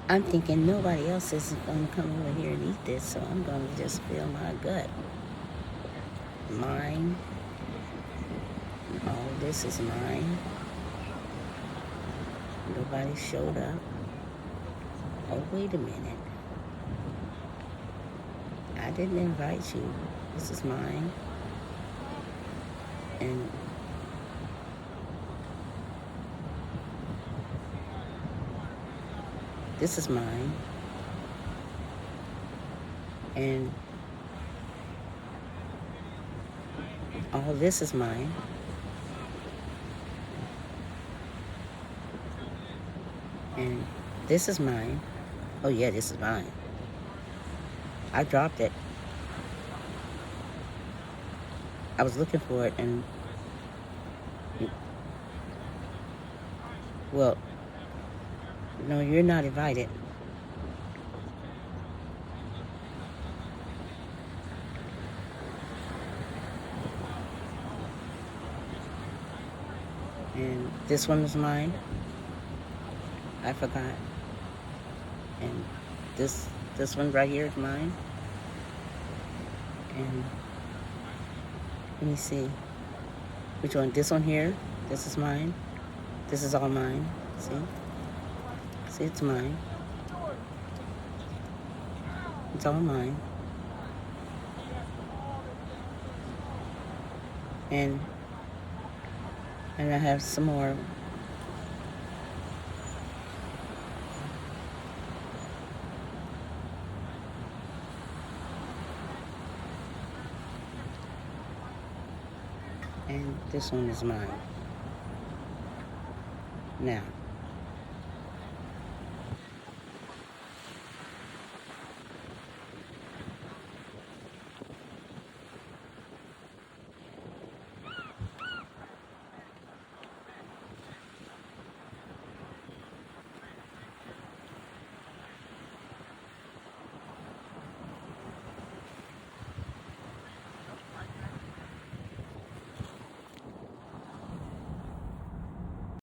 I'm thinking nobody else is going to come over here and eat this, so I'm going to just fill my gut. Mine. All this is mine. Nobody showed up. Oh, wait a minute. I didn't invite you. This is mine. And this is mine. And all this is mine. And this is mine. Oh yeah, this is mine. I dropped it. I was looking for it and, well, no, you're not invited. And this one is mine. I forgot. And this one right here is mine. And let me see. Which one? This one here. This is mine. This is all mine. See? See, it's mine. It's all mine. And I have some more. And this one is mine. Now,